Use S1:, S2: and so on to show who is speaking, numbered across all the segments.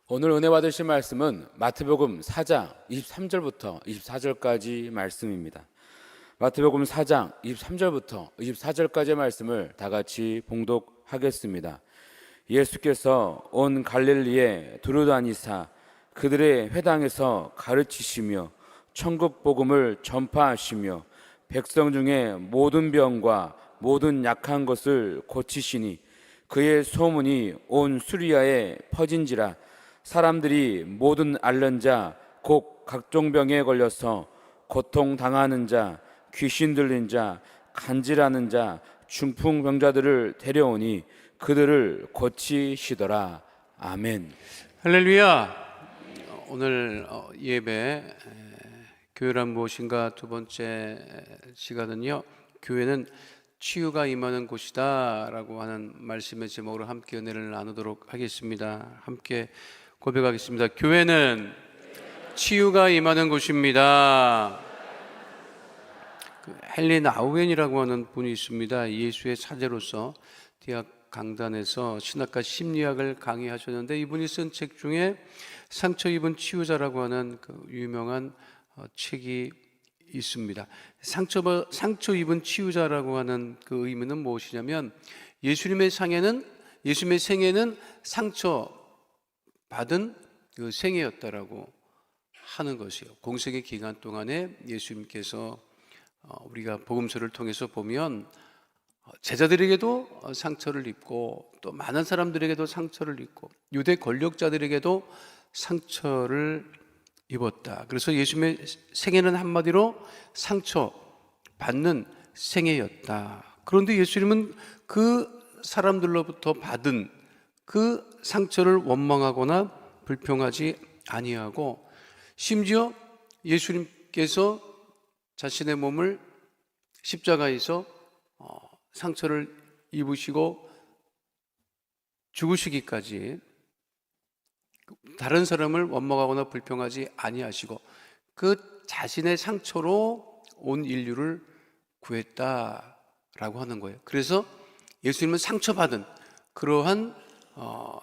S1: 오늘 은혜 받으실 말씀은 마태복음 4장 23절부터 24절까지 말씀입니다. 마태복음 4장 23절부터 24절까지의 말씀을 다 같이 봉독하겠습니다. 예수께서 온 갈릴리에 두루다니사 그들의 회당에서 가르치시며 천국 복음을 전파하시며 백성 중에 모든 병과 모든 약한 것을 고치시니 그의 소문이 온 수리아에 퍼진지라. 사람들이 모든 앓는 자 곧 각종 병에 걸려서 고통당하는 자, 귀신 들린 자, 간질하는 자, 중풍병자들을 데려오니 그들을 고치시더라. 아멘.
S2: 할렐루야. 오늘 예배 교회란 무엇인가 두 번째 시간은요, 교회는 치유가 임하는 곳이다 라고 하는 말씀의 제목으로 함께 은혜를 나누도록 하겠습니다. 함께 고백하겠습니다. 교회는 치유가 임하는 곳입니다. 헨리 아우엔이라고 하는 분이 있습니다. 예수의 사제로서 대학 강단에서 신학과 심리학을 강의하셨는데, 이분이 쓴 책 중에 상처 입은 치유자라고 하는 그 유명한 책이 있습니다. 상처 입은 치유자라고 하는 그 의미는 무엇이냐면, 예수님의 생애는 상처 받은 그 생애였다라고 하는 것이에요. 공생의 기간 동안에 예수님께서 우리가 복음서를 통해서 보면 제자들에게도 상처를 입고 또 많은 사람들에게도 상처를 입고 유대 권력자들에게도 상처를 입었다. 그래서 예수님의 생애는 한마디로 상처 받는 생애였다. 그런데 예수님은 그 사람들로부터 받은 그 상처를 원망하거나 불평하지 아니하고, 심지어 예수님께서 자신의 몸을 십자가에서 상처를 입으시고 죽으시기까지 다른 사람을 원망하거나 불평하지 아니하시고 그 자신의 상처로 온 인류를 구했다라고 하는 거예요. 그래서 예수님은 상처받은 그러한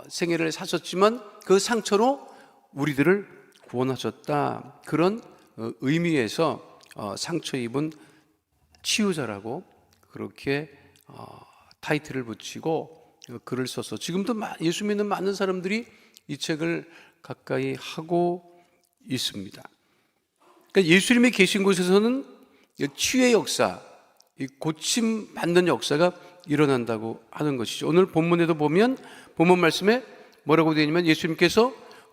S2: 생애를 사셨지만 그 상처로 우리들을 구원하셨다. 그런 의미에서 상처 입은 치유자라고 그렇게 타이틀을 붙이고 글을 써서 지금도 예수 믿는 많은 사람들이 이 책을 가까이 하고 있습니다. 그러니까 예수님이 계신 곳에서는 치유의 역사, 고침 받는 역사가 일어난다고 하는 것이죠. 오늘 본문에도 보면 본문 말씀에 뭐라고 되어 있냐면 예수님께서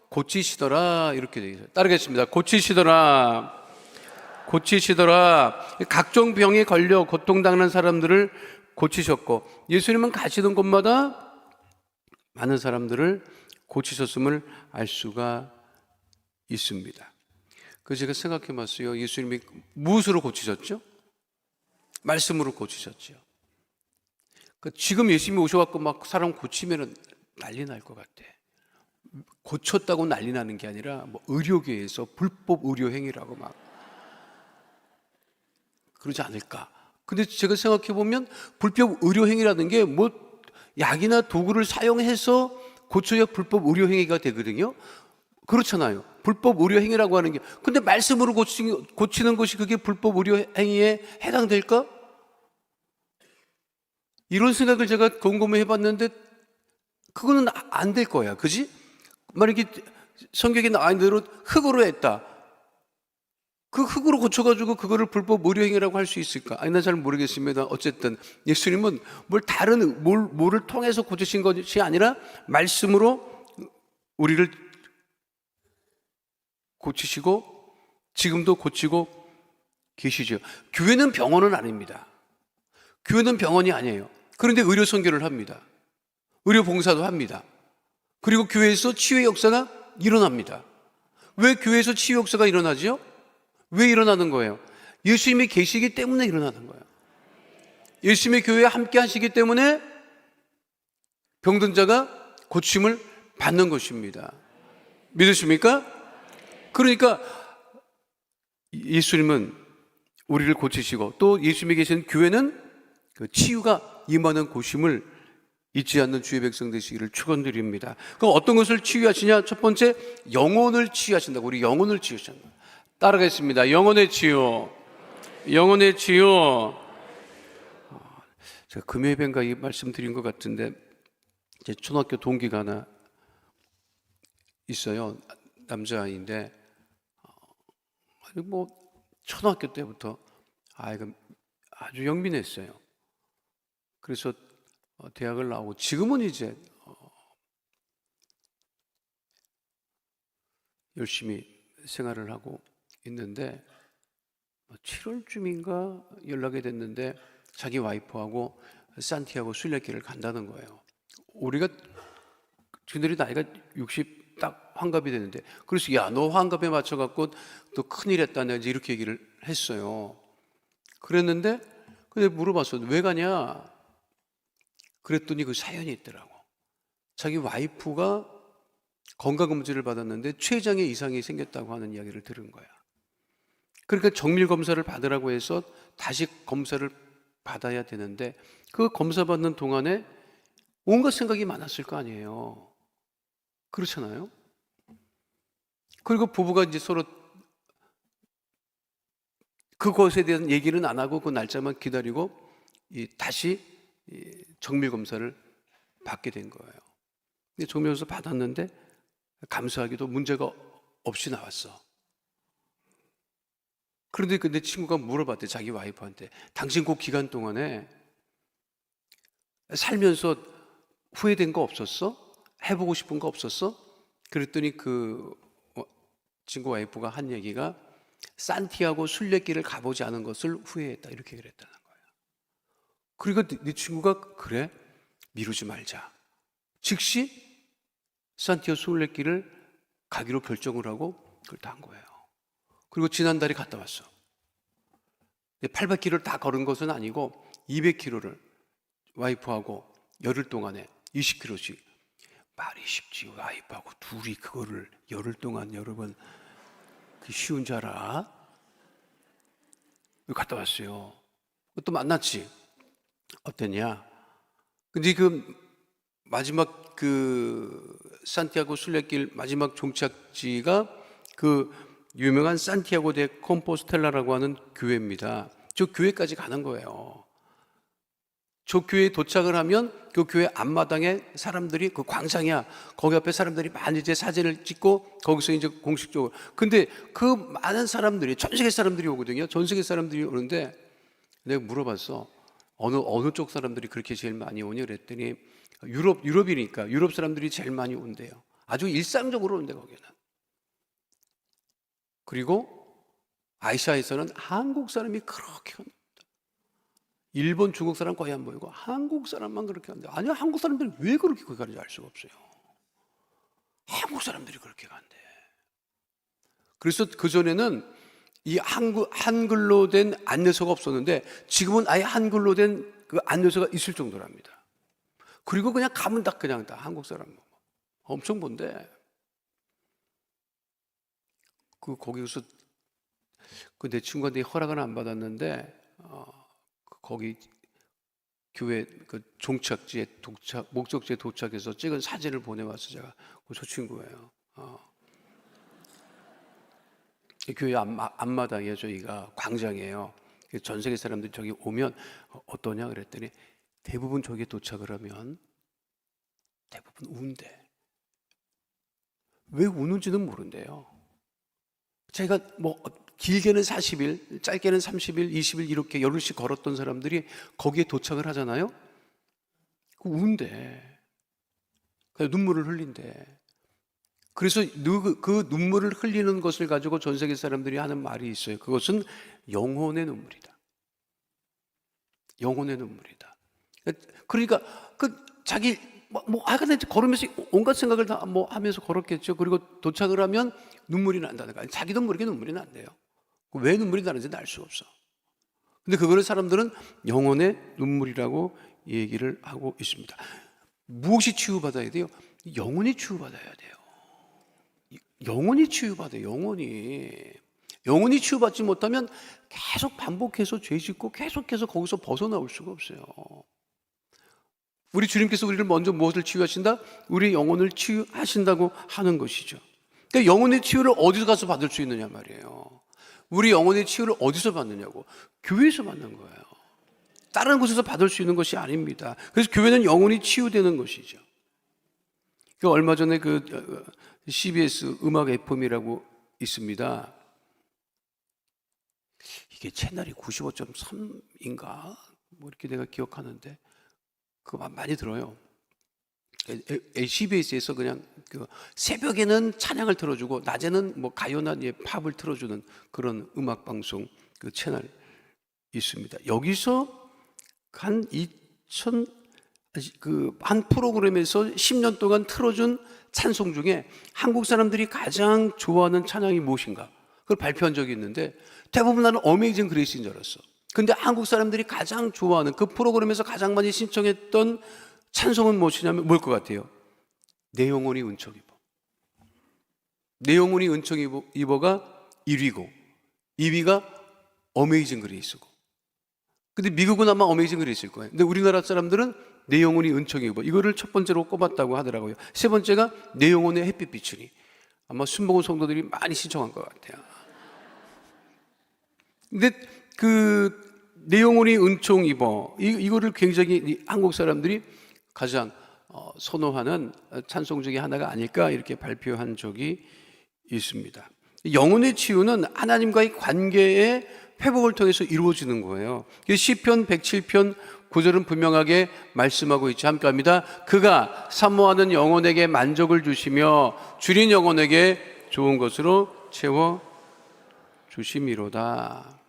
S2: 고치시더라 이렇게 되어 있어요. 따르겠습니다. 고치시더라. 각종 병에 걸려 고통당하는 사람들을 고치셨고, 예수님은 가시는 곳마다 많은 사람들을 고치셨음을 알 수가 있습니다. 그래서 제가 생각해 봤어요. 예수님이 무엇으로 고치셨죠? 말씀으로 고치셨죠. 지금 예수님이 오셔갖고 막 사람 고치면은 난리 날 것 같아. 고쳤다고 난리 나는 게 아니라 뭐 의료계에서 불법 의료 행위라고 막 그러지 않을까. 근데 제가 생각해 보면 불법 의료 행위라는 게 뭐 약이나 도구를 사용해서 고쳐야 불법 의료 행위가 되거든요. 그렇잖아요. 불법 의료 행위라고 하는 게. 근데 말씀으로 고치는 것이 그게 불법 의료 행위에 해당될까? 이런 생각을 제가 곰곰이 해봤는데 그거는 안 될 거야. 그지? 만약에 성경에 나온 대로 흙으로 했다. 그 흙으로 고쳐가지고 그거를 불법 의료행위라고 할 수 있을까? 아니, 난 잘 모르겠습니다. 어쨌든 예수님은 뭐를 통해서 고치신 것이 아니라 말씀으로 우리를 고치시고 지금도 고치고 계시죠. 교회는 병원은 아닙니다. 교회는 병원이 아니에요. 그런데 의료 선교를 합니다. 의료 봉사도 합니다. 그리고 교회에서 치유의 역사가 일어납니다. 왜 교회에서 치유 역사가 일어나죠? 왜 일어나는 거예요? 예수님이 계시기 때문에 일어나는 거예요. 예수님의 교회에 함께 하시기 때문에 병든 자가 고침을 받는 것입니다. 믿으십니까? 그러니까 예수님은 우리를 고치시고 또 예수님이 계신 교회는 그 치유가 임하는 곳임을 잊지 않는 주의 백성 되시기를 축원드립니다. 그럼 어떤 것을 치유하시냐? 첫 번째, 영혼을 치유하신다고. 우리 영혼을 치유하신다. 따라가겠습니다. 영혼의 치유, 영혼의 치유. 제가 금요일인가 이 말씀드린 것 같은데, 제 초등학교 동기가 하나 있어요. 남자아이인데, 뭐 초등학교 때부터 아이가 아주 영민했어요. 그래서 대학을 나오고 지금은 이제 열심히 생활을 하고 있는데, 7월쯤인가 연락이 됐는데 자기 와이프하고 산티아고 순례길을 간다는 거예요. 우리가 그들이 나이가 60 딱 환갑이 되는데, 그래서 야, 너 환갑에 맞춰갖고 또 큰일 했다네 이렇게 얘기를 했어요. 그랬는데 근데 물어봤어. 왜 가냐? 그랬더니 그 사연이 있더라고. 자기 와이프가 건강검진을 받았는데 췌장에 이상이 생겼다고 하는 이야기를 들은 거야. 그러니까 정밀 검사를 받으라고 해서 다시 검사를 받아야 되는데, 그 검사 받는 동안에 온갖 생각이 많았을 거 아니에요. 그렇잖아요. 그리고 부부가 이제 서로 그것에 대한 얘기는 안 하고 그 날짜만 기다리고 다시 정밀 검사를 받게 된 거예요. 정밀 검사 받았는데 감사하게도 문제가 없이 나왔어. 그런데 내 친구가 물어봤대, 자기 와이프한테. 당신 그 기간 동안에 살면서 후회된 거 없었어? 해보고 싶은 거 없었어? 그랬더니 그 친구 와이프가 한 얘기가 산티아고 순례길을 가보지 않은 것을 후회했다, 이렇게 그랬다는 거예요. 그러니까 네 친구가 그래? 미루지 말자. 즉시 산티아고 순례길을 가기로 결정을 하고 그걸 다 한 거예요. 그리고 지난달에 갔다 왔어. 800km를 다 걸은 것은 아니고 200km를 와이프하고 열흘 동안에 20km씩. 말이 쉽지, 와이프하고 둘이 그거를 열흘 동안, 여러분, 그 쉬운 줄 알아? 갔다 왔어요. 또 만났지. 어땠냐? 근데 그 마지막 그 산티아고 순례길 마지막 종착지가 그 유명한 산티아고 데 콤포스텔라라고 하는 교회입니다. 저 교회까지 가는 거예요. 저 교회에 도착을 하면 그 교회 앞마당에 사람들이, 그 광장이야, 거기 앞에 사람들이 많이 이제 사진을 찍고 거기서 이제 공식적으로. 근데 그 많은 사람들이, 전 세계 사람들이 오거든요. 전 세계 사람들이 오는데 내가 물어봤어. 어느 쪽 사람들이 그렇게 제일 많이 오냐 그랬더니 유럽이니까 유럽 사람들이 제일 많이 온대요. 아주 일상적으로 온대, 거기는. 그리고 아시아에서는 한국 사람이 그렇게 온다. 일본, 중국 사람 거의 안 보이고 한국 사람만 그렇게 간대. 아니야, 한국 사람들이 왜 그렇게 거기 가는지 알 수가 없어요. 한국 사람들이 그렇게 간대. 그래서 그전에는 이 한글로 된 안내서가 없었는데 지금은 아예 한글로 된 그 안내서가 있을 정도랍니다. 그리고 그냥 가면 다 그냥 다 한국 사람 엄청 본데. 거기서 내 친구한테 허락은 안 받았는데 거기 교회 그 종착지에 목적지에 도착해서 찍은 사진을 보내왔어. 제가 저 친구예요. 교회 앞마당이에요. 저희가 광장이에요. 전 세계 사람들이 저기 오면 어떠냐 그랬더니 대부분 저기에 도착을 하면 대부분 운대. 왜 우는지는 모른대요. 제가 뭐 길게는 40일, 짧게는 30일, 20일 이렇게 열흘씩 걸었던 사람들이 거기에 도착을 하잖아요. 운대. 눈물을 흘린대. 그래서 그 눈물을 흘리는 것을 가지고 전 세계 사람들이 하는 말이 있어요. 그것은 영혼의 눈물이다. 영혼의 눈물이다. 그러니까 자기 하여간 걸으면서 온갖 생각을 다 하면서 걸었겠죠. 그리고 도착을 하면 눈물이 난다는 거야. 자기도 모르게 눈물이 난대요. 왜 눈물이 나는지는 알 수가 없어. 근데 그거를 사람들은 영혼의 눈물이라고 얘기를 하고 있습니다. 무엇이 치유받아야 돼요? 영혼이 치유받아야 돼요. 영혼이 치유받아요. 영혼이 치유받지 못하면 계속 반복해서 죄 짓고 계속해서 거기서 벗어나올 수가 없어요. 우리 주님께서 우리를 먼저 무엇을 치유하신다? 우리 영혼을 치유하신다고 하는 것이죠. 그러니까 영혼의 치유를 어디서 가서 받을 수 있느냐 말이에요. 우리 영혼의 치유를 어디서 받느냐고. 교회에서 받는 거예요. 다른 곳에서 받을 수 있는 것이 아닙니다. 그래서 교회는 영혼이 치유되는 것이죠. 얼마 전에 CBS 음악 FM이라고 있습니다. 이게 채널이 95.3인가? 뭐 이렇게 내가 기억하는데, 그거 많이 들어요. CBS에서 그냥 새벽에는 찬양을 틀어주고, 낮에는 뭐 가요나 팝을 틀어주는 그런 음악 방송 채널 있습니다. 여기서 한 프로그램에서 10년 동안 틀어준 찬송 중에 한국 사람들이 가장 좋아하는 찬양이 무엇인가? 그걸 발표한 적이 있는데 대부분 나는 어메이징 그레이스인 줄 알았어. 근데 한국 사람들이 가장 좋아하는 그 프로그램에서 가장 많이 신청했던 찬송은 무엇이냐면 뭘 것 같아요? 내 영혼이 은총 입어. 내 영혼이 은총 입어가 1위고 2위가 어메이징 그레이스고. 근데 미국은 아마 어메이징 그레이스일 거예요. 근데 우리나라 사람들은 내 영혼이 은총 입어. 이거를 첫 번째로 꼽았다고 하더라고요. 세 번째가 내 영혼의 햇빛 비추니. 아마 순복음 성도들이 많이 신청한 것 같아요. 근데 내 영혼이 은총 입어. 이거를 굉장히 한국 사람들이 가장 선호하는 찬송 중에 하나가 아닐까 이렇게 발표한 적이 있습니다. 영혼의 치유는 하나님과의 관계의 회복을 통해서 이루어지는 거예요. 시편 107편 9절은 분명하게 말씀하고 있죠. 함께 합니다. 그가 사모하는 영혼에게 만족을 주시며 줄인 영혼에게 좋은 것으로 채워 주심이로다.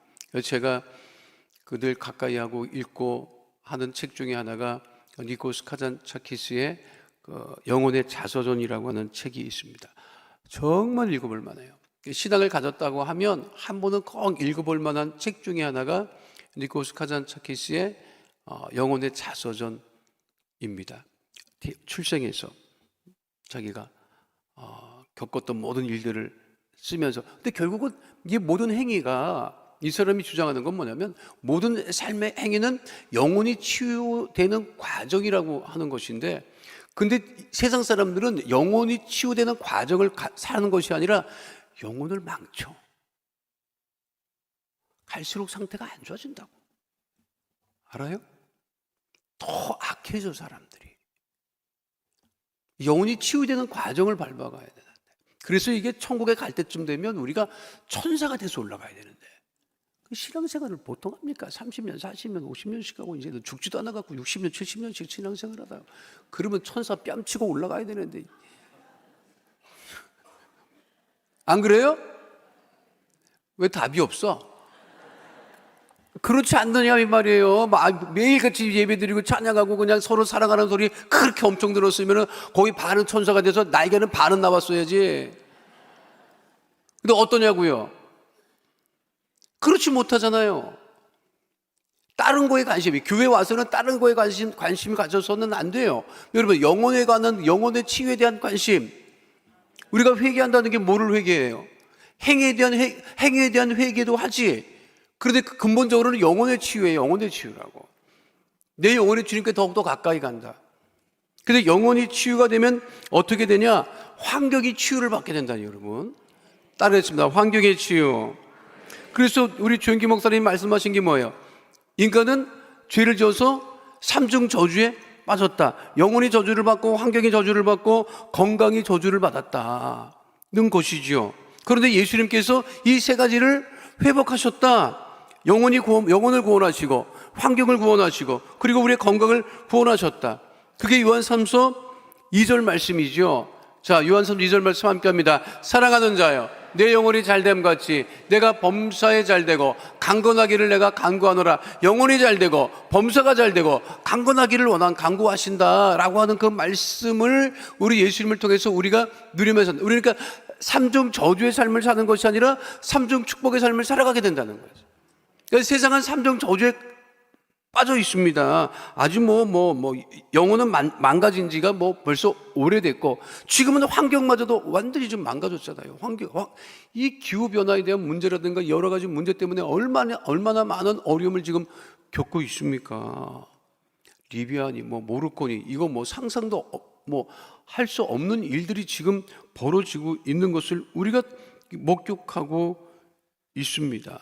S2: 제가 늘 가까이 하고 읽고 하는 책 중에 하나가 니코스 카잔차키스의 영혼의 자서전이라고 하는 책이 있습니다. 정말 읽어볼 만해요. 신앙을 가졌다고 하면 한 번은 꼭 읽어볼 만한 책 중에 하나가 니코스 카잔차키스의 영혼의 자서전입니다. 출생에서 자기가 겪었던 모든 일들을 쓰면서, 근데 결국은 이 모든 행위가, 이 사람이 주장하는 건 뭐냐면 모든 삶의 행위는 영혼이 치유되는 과정이라고 하는 것인데, 근데 세상 사람들은 영혼이 치유되는 과정을 사는 것이 아니라 영혼을 망쳐. 갈수록 상태가 안 좋아진다고. 알아요? 더 악해져 사람들이. 영혼이 치유되는 과정을 밟아가야 되는데, 그래서 이게 천국에 갈 때쯤 되면 우리가 천사가 돼서 올라가야 되는데, 신앙생활을 보통 합니까? 30년, 40년, 50년씩 하고 이제 죽지도 않아 갖고 60년, 70년씩 신앙생활 하다 그러면 천사 뺨치고 올라가야 되는데, 안 그래요? 왜 답이 없어? 그렇지 않느냐 이 말이에요. 매일같이 예배드리고 찬양하고 그냥 서로 사랑하는 소리 그렇게 엄청 들었으면 거기 반은 천사가 돼서 날개는 반은 나왔어야지. 근데 어떠냐고요? 그렇지 못하잖아요. 다른 거에 관심이, 교회 와서는 다른 거에 관심을 가져서는 안 돼요. 여러분, 영혼에 관한, 영혼의 치유에 대한 관심. 우리가 회개한다는 게 뭐를 회개해요? 행위에 대한 회개도 하지. 그런데 근본적으로는 영혼의 치유예요. 영혼의 치유라고. 내 영혼이 주님께 더욱더 가까이 간다. 근데 영혼이 치유가 되면 어떻게 되냐? 환경이 치유를 받게 된다니, 여러분. 따르겠습니다. 환경의 치유. 그래서 우리 조영기 목사님이 말씀하신 게 뭐예요? 인간은 죄를 지어서 삼중 저주에 빠졌다. 영혼이 저주를 받고 환경이 저주를 받고 건강이 저주를 받았다는 것이지요. 그런데 예수님께서 이 세 가지를 회복하셨다. 영혼을 구원하시고 환경을 구원하시고 그리고 우리의 건강을 구원하셨다. 그게 요한삼서 2절 말씀이죠. 자, 요한삼서 2절 말씀 함께 합니다. 사랑하는 자여, 내 영혼이 잘됨 같이 내가 범사에 잘되고 강건하기를 내가 간구하노라. 영혼이 잘되고 범사가 잘되고 강건하기를 간구하신다 라고 하는 그 말씀을 우리 예수님을 통해서 우리가 누리면서, 그러니까 삼중 저주의 삶을 사는 것이 아니라 삼중 축복의 삶을 살아가게 된다는 거죠. 그러니까 세상은 삼중 저주에 빠져 있습니다. 아주 영혼은 망가진 지가 벌써 오래됐고, 지금은 환경마저도 완전히 좀 망가졌잖아요. 이 기후변화에 대한 문제라든가 여러 가지 문제 때문에 얼마나 많은 어려움을 지금 겪고 있습니까? 리비아니 뭐 모로코니 이거 뭐 상상도 뭐 할 수 없는 일들이 지금 벌어지고 있는 것을 우리가 목격하고 있습니다.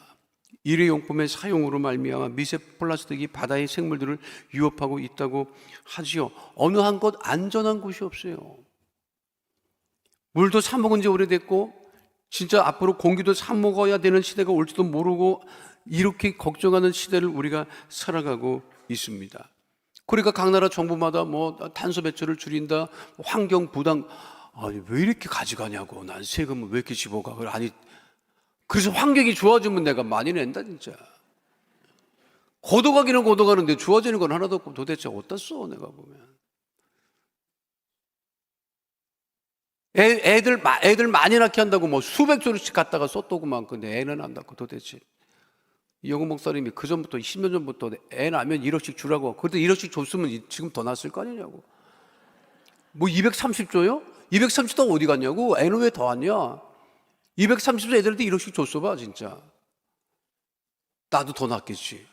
S2: 일회용품의 사용으로 말미암아 미세 플라스틱이 바다의 생물들을 위협하고 있다고 하지요. 어느 한 곳 안전한 곳이 없어요. 물도 사 먹은 지 오래됐고 진짜 앞으로 공기도 사 먹어야 되는 시대가 올지도 모르고 이렇게 걱정하는 시대를 우리가 살아가고 있습니다. 그러니까 각 나라 정부마다 뭐 탄소 배출을 줄인다, 환경 부담, 아니 왜 이렇게 가져가냐고, 난 세금을 왜 이렇게 집어가? 아니 그래서 환경이 좋아지면 내가 많이 낸다 진짜. 걷어가기는 걷어가는데 좋아지는 건 하나도 없고 도대체 어디다 써 내가 보면. 애들 많이 낳게 한다고 뭐 수백 조씩 갖다가 썼더구만. 근데 애는 안 낳고 도대체. 이영호 목사님이 그 전부터 10년 전부터 애 낳으면 1억씩 주라고. 그때 1억씩 줬으면 지금 더 낳았을 거 아니냐고. 뭐 230조요? 230조 어디 갔냐고. 애는 왜 더 왔냐? 230조 애들한테 1억씩 줬어 봐 진짜. 나도 더 낳겠지.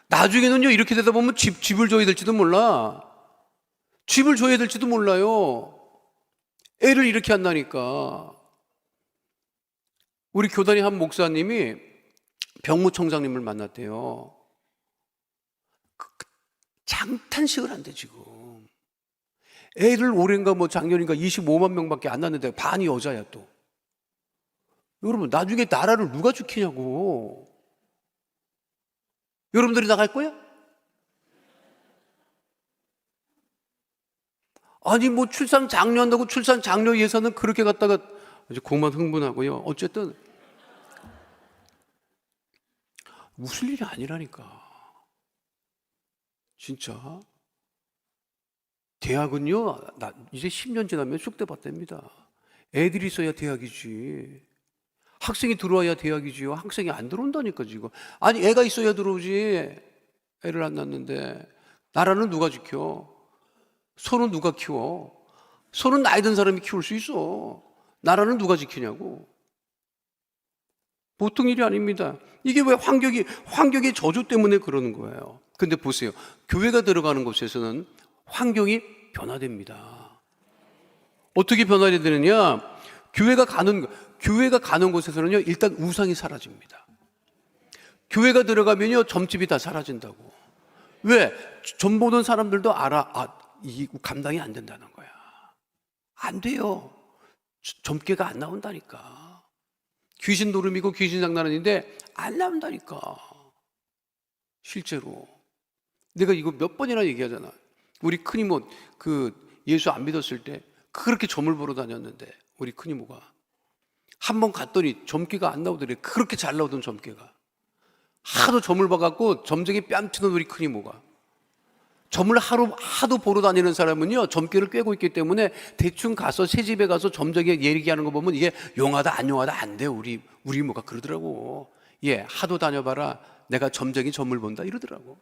S2: 나중에는요 이렇게 되다 보면 집을 줘야 될지도 몰라. 집을 줘야 될지도 몰라요. 애를 이렇게 한다니까. 우리 교단의 한 목사님이 병무청장님을 만났대요. 장탄식을 한대 지금. 애를 올해인가 뭐 작년인가 25만 명밖에 안 낳는데 반이 여자야 또. 여러분 나중에 나라를 누가 지키냐고. 여러분들이 나갈 거야? 아니 뭐 출산 장려한다고 출산 장려 예산은 그렇게 갖다가 아주 고만 흥분하고요. 어쨌든 웃을 일이 아니라니까. 진짜. 대학은요, 이제 10년 지나면 쑥대밭됩니다. 애들이 있어야 대학이지. 학생이 들어와야 대학이지요. 학생이 안 들어온다니까 지금. 아니 애가 있어야 들어오지. 애를 안 낳는데. 나라는 누가 지켜? 소는 누가 키워? 소는 나이 든 사람이 키울 수 있어. 나라는 누가 지키냐고. 보통 일이 아닙니다. 이게 왜 환경의 저주 때문에 그러는 거예요. 근데 보세요. 교회가 들어가는 곳에서는 환경이 변화됩니다. 어떻게 변화가 되느냐? 교회가 가는 곳에서는요, 일단 우상이 사라집니다. 교회가 들어가면요, 점집이 다 사라진다고. 왜? 점 보는 사람들도 알아. 이 감당이 안 된다는 거야. 안 돼요. 점괘가 안 나온다니까. 귀신 노름이고 귀신 장난인데 안 나온다니까. 실제로. 내가 이거 몇 번이나 얘기하잖아. 우리 큰이모 예수 안 믿었을 때 그렇게 점을 보러 다녔는데 우리 큰이모가 한 번 갔더니 점괘가 안 나오더래. 그렇게 잘 나오던 점괘가. 하도 점을 봐갖고 점쟁이 뺨치는 우리 큰이모가. 점을 하도 보러 다니는 사람은요, 점괘를 꿰고 있기 때문에 대충 가서 새 집에 가서 점쟁이 얘기하는 거 보면 이게 용하다 안 용하다 안 돼. 우리 이모가 그러더라고. 예, 하도 다녀봐라. 내가 점쟁이 점을 본다 이러더라고.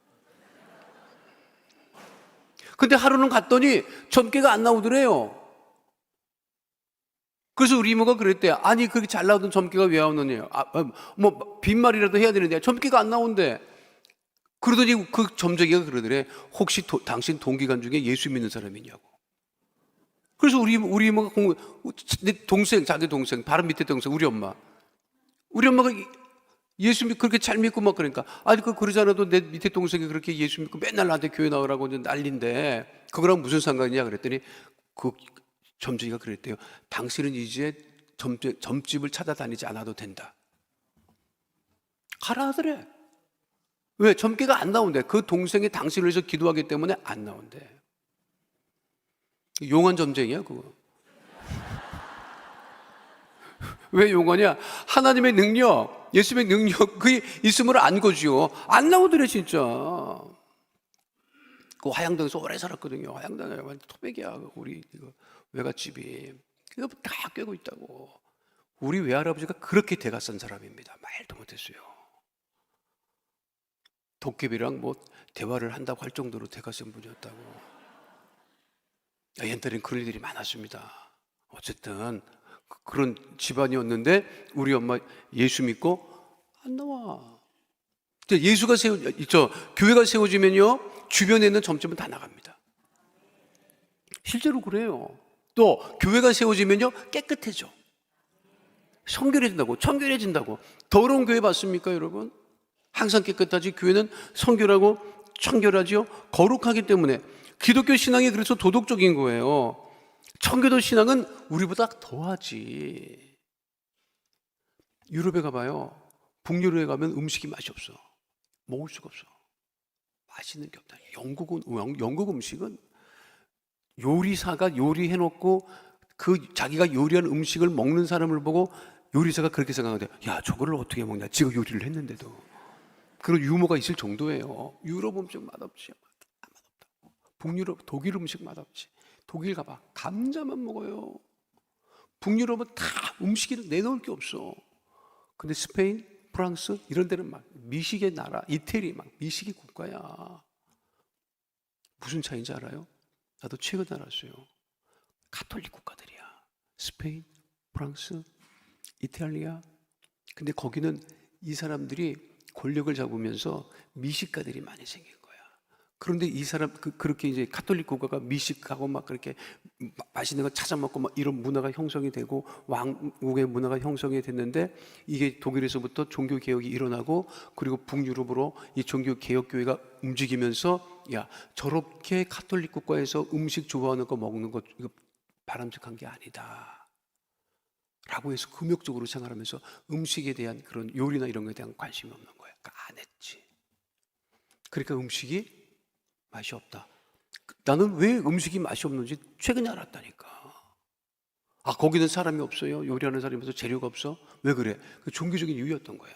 S2: 근데 하루는 갔더니 점괘가 안 나오더래요. 그래서 우리 이모가 그랬대. 아니 그렇게 잘 나오던 점괘가 왜 안 나오냐. 뭐 빈말이라도 해야 되는데 점괘가 안 나온대. 그러더니 그 점쟁이가 그러더래. 혹시 당신 동기간 중에 예수 믿는 사람이 있냐고. 그래서 우리 이모가 내 동생, 자기 동생, 바로 밑에 동생, 우리 엄마가 예수 믿고 그렇게 잘 믿고 막 그러니까 아니 그러잖아도 내 밑에 동생이 그렇게 예수 믿고 맨날 나한테 교회 나오라고 난리인데 그거랑 무슨 상관이냐 그랬더니 그 점쟁이가 그랬대요. 당신은 이제 점집을 찾아다니지 않아도 된다. 가라 하더래. 왜? 점괘가 안 나온대. 그 동생이 당신을 위해서 기도하기 때문에 안 나온대. 용한 점쟁이야 그거. 왜 용하냐? 하나님의 능력, 예수님의 능력 그게 있음을 안 거지요. 안 나오더래 진짜. 그 화양동에서 오래 살았거든요. 화양동에 완전 토백이야. 우리 이거 외갓집이. 그거 다 꿰고 있다고. 우리 외할아버지가 그렇게 대가 쓴 사람입니다. 말도 못했어요. 도깨비랑 뭐 대화를 한다고 할 정도로 대가 쓴 분이었다고. 옛날엔 그런 일들이 많았습니다. 어쨌든 그런 집안이었는데 우리 엄마 예수 믿고 안 나와. 교회가 세워지면요, 주변에 있는 점점은 다 나갑니다. 실제로 그래요. 또 교회가 세워지면요, 깨끗해져. 성결해진다고, 청결해진다고. 더러운 교회 봤습니까, 여러분? 항상 깨끗하지. 교회는 성결하고 청결하지요. 거룩하기 때문에. 기독교 신앙이 그래서 도덕적인 거예요. 청교도 신앙은 우리보다 더하지. 유럽에 가봐요. 북유럽에 가면 음식이 맛이 없어. 먹을 수가 없어. 맛있는 게 없다. 영국 음식은 요리사가 요리해놓고 자기가 요리한 음식을 먹는 사람을 보고 요리사가 그렇게 생각하는데, 야, 저거를 어떻게 먹냐. 지가 요리를 했는데도. 그런 유머가 있을 정도예요. 유럽 음식 맛없지. 맛없다. 북유럽, 독일 음식 맛없지. 독일 가봐. 감자만 먹어요. 북유럽은 다 음식이 내놓을 게 없어. 근데 스페인, 프랑스 이런 데는 막 미식의 나라, 이태리 막 미식의 국가야. 무슨 차이인지 알아요? 나도 최근에 알았어요. 가톨릭 국가들이야. 스페인, 프랑스, 이탈리아. 근데 거기는 이 사람들이 권력을 잡으면서 미식가들이 많이 생긴 거야. 그런데 이 사람 그렇게 이제 가톨릭 국가가 미식하고 막 그렇게 맛있는 거 찾아 먹고 막 이런 문화가 형성이 되고 왕국의 문화가 형성이 됐는데, 이게 독일에서부터 종교 개혁이 일어나고 그리고 북유럽으로 이 종교 개혁 교회가 움직이면서, 야, 저렇게 가톨릭 국가에서 음식 좋아하는 거 먹는 거 이거 바람직한 게 아니다 라고 해서 금욕적으로 생활하면서 음식에 대한 그런 요리나 이런 거에 대한 관심이 없는 거야. 그러니까 안 했지. 그러니까 음식이 맛이 없다. 나는 왜 음식이 맛이 없는지 최근에 알았다니까. 아, 거기는 사람이 없어요? 요리하는 사람이 없어? 재료가 없어? 왜 그래? 그 종교적인 이유였던 거야.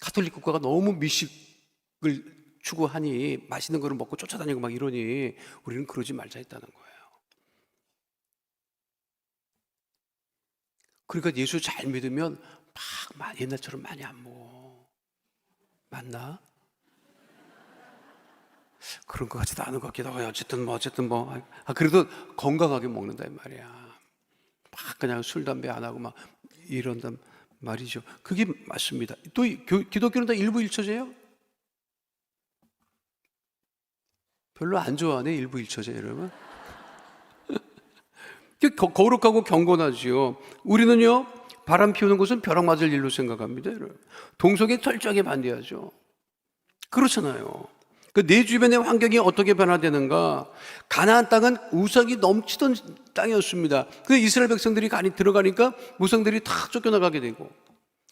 S2: 가톨릭 국가가 너무 미식을 추구하니, 맛있는 거를 먹고 쫓아다니고 막 이러니 우리는 그러지 말자 했다는 거예요. 그러니까 예수 잘 믿으면 막 옛날처럼 많이 안 먹어. 맞나? 그런 것 같지도 않은 것 같기도 하고, 어쨌든 뭐 그래도 건강하게 먹는다 이 말이야. 막 그냥 술 담배 안 하고 막 이런단 말이죠. 그게 맞습니다. 또 기독교는 다 일부일처제예요? 별로 안 좋아하네, 일부일처제 여러분. 거룩하고 경건하지요. 우리는요, 바람 피우는 것은 벼락 맞을 일로 생각합니다. 여러분. 동성애 철저하게 반대하죠. 그렇잖아요. 내 주변의 환경이 어떻게 변화되는가? 가나안 땅은 우상이 넘치던 땅이었습니다. 그 이스라엘 백성들이 들어가니까 무상들이 다 쫓겨나가게 되고,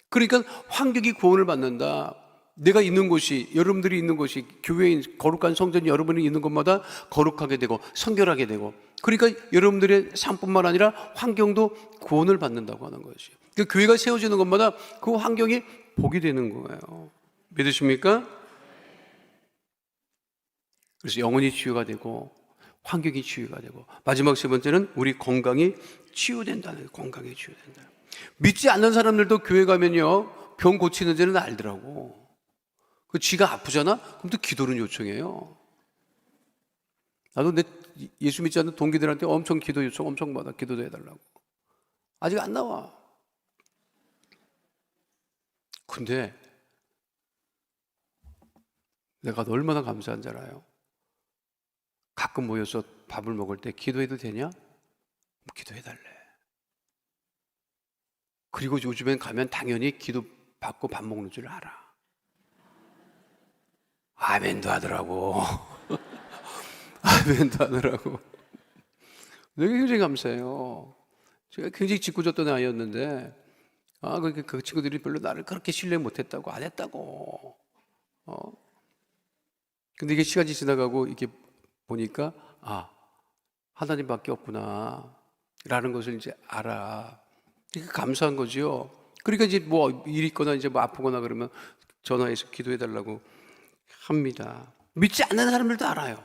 S2: 그러니까 환경이 구원을 받는다. 내가 있는 곳이, 여러분들이 있는 곳이, 교회인 거룩한 성전이 여러분이 있는 곳마다 거룩하게 되고 성결하게 되고, 그러니까 여러분들의 삶뿐만 아니라 환경도 구원을 받는다고 하는 것이에요. 그 교회가 세워지는 것마다 그 환경이 복이 되는 거예요. 믿으십니까? 그래서 영혼이 치유가 되고 환경이 치유가 되고, 마지막 세 번째는 우리 건강이 치유된다는 거예요. 건강이 치유된다. 믿지 않는 사람들도 교회 가면요, 병 고치는 데는 알더라고. 그 지가 아프잖아? 그럼 또 기도를 요청해요. 나도 내 예수 믿지 않는 동기들한테 엄청 기도 요청 엄청 받아. 기도도 해달라고. 아직 안 나와. 근데 내가 얼마나 감사한 줄 알아요? 가끔 모여서 밥을 먹을 때 기도해도 되냐? 기도해달래. 그리고 요즘엔 가면 당연히 기도 받고 밥 먹는 줄 알아. 아멘도 하더라고. 아멘도 하더라고. 되게 굉장히 감사해요. 제가 굉장히 짓궂었던 아이였는데, 그 친구들이 별로 나를 그렇게 신뢰 못했다고, 안 했다고. 근데 이게 시간이 지나가고 이렇게 보니까, 하나님밖에 없구나 라는 것을 이제 알아. 감사한 거죠. 그러니까 이제 뭐 일 있거나 이제 뭐 아프거나 그러면 전화해서 기도해 달라고 합니다. 믿지 않는 사람들도 알아요.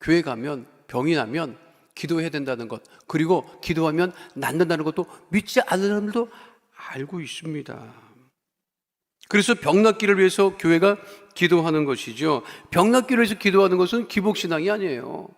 S2: 교회 가면 병이 나면 기도해야 된다는 것, 그리고 기도하면 낫는다는 것도 믿지 않는 사람들도 알고 있습니다. 그래서 병 낫기를 위해서 교회가 기도하는 것이죠. 병 낫기를 위해서 기도하는 것은 기복신앙이 아니에요.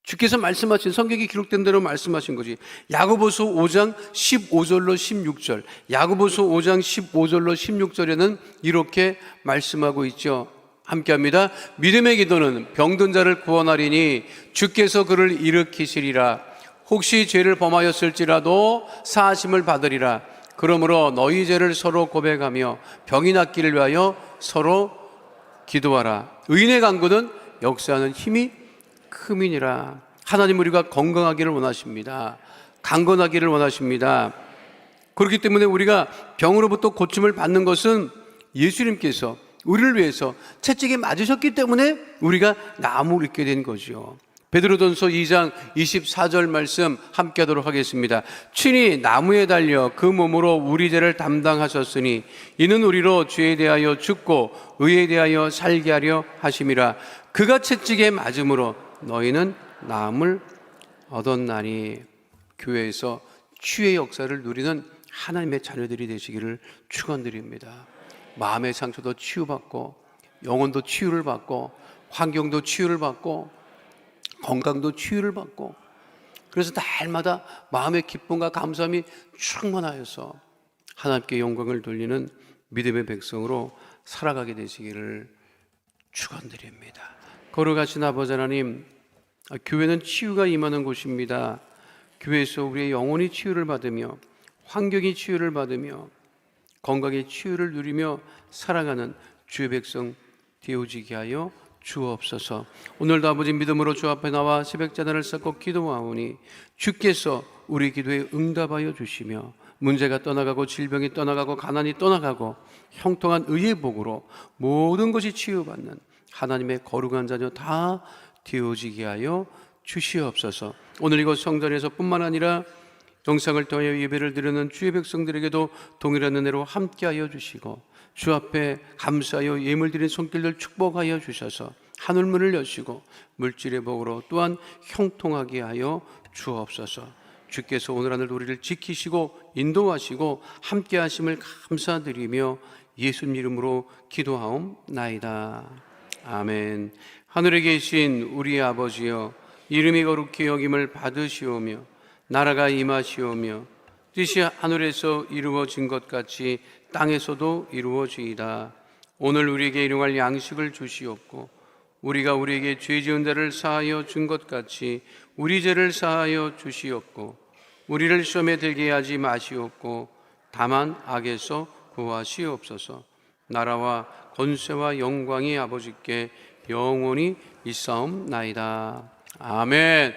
S2: 주께서 말씀하신, 성경에 기록된 대로 말씀하신 거지. 야고보서 5장 15절로 16절, 야고보서 5장 15절로 16절에는 이렇게 말씀하고 있죠. 함께합니다. 믿음의 기도는 병든 자를 구원하리니 주께서 그를 일으키시리라. 혹시 죄를 범하였을지라도 사하심을 받으리라. 그러므로 너희 죄를 서로 고백하며 병이 낫기를 위하여 서로 기도하라. 의인의 간구는 역사하는 힘이 크민이라. 하나님, 우리가 건강하기를 원하십니다. 강건하기를 원하십니다. 그렇기 때문에 우리가 병으로부터 고침을 받는 것은 예수님께서 우리를 위해서 채찍에 맞으셨기 때문에 우리가 나음을 입게 된 거죠. 베드로전서 2장 24절 말씀 함께 하도록 하겠습니다. 친히 나무에 달려 그 몸으로 우리 죄를 담당하셨으니 이는 우리로 죄에 대하여 죽고 의에 대하여 살게 하려 하심이라. 그가 채찍에 맞음으로 너희는 나음을 얻었나니. 교회에서 치유의 역사를 누리는 하나님의 자녀들이 되시기를 축원드립니다. 마음의 상처도 치유받고, 영혼도 치유를 받고, 환경도 치유를 받고, 건강도 치유를 받고, 그래서 날마다 마음의 기쁨과 감사함이 충만하여서 하나님께 영광을 돌리는 믿음의 백성으로 살아가게 되시기를 축원드립니다. 거룩하신 아버지 하나님, 교회는 치유가 임하는 곳입니다. 교회에서 우리의 영혼이 치유를 받으며, 환경이 치유를 받으며, 건강의 치유를 누리며 살아가는 주의 백성 되어지게 하여 주옵소서. 오늘도 아버지 믿음으로 주 앞에 나와 새벽자단을 쌓고 기도하오니 주께서 우리 기도에 응답하여 주시며 문제가 떠나가고 질병이 떠나가고 가난이 떠나가고 형통한 의의 복으로 모든 것이 치유받는 하나님의 거룩한 자녀 다 되어지게 하여 주시옵소서. 오늘 이곳 성전에서 뿐만 아니라 영상을 통하여 예배를 드리는 주의 백성들에게도 동일한 은혜로 함께하여 주시고 주 앞에 감사하여 예물 드린 손길들 축복하여 주셔서 하늘문을 여시고 물질의 복으로 또한 형통하게 하여 주옵소서. 주께서 오늘 하늘 우리를 지키시고 인도하시고 함께하심을 감사드리며 예수님 이름으로 기도하옵나이다. 아멘. 하늘에 계신 우리 아버지여, 이름이 거룩히 여김을 받으시오며 나라가 임하시오며 뜻이 하늘에서 이루어진 것 같이 땅에서도 이루어지이다. 오늘 우리에게 일용할 양식을 주시옵고 우리가 우리에게 죄 지은 자를 사하여 준 것 같이 우리 죄를 사하여 주시옵고 우리를 시험에 들게 하지 마시옵고 다만 악에서 구하시옵소서. 나라와 권세와 영광이 아버지께 영원히 있사옵나이다. 아멘.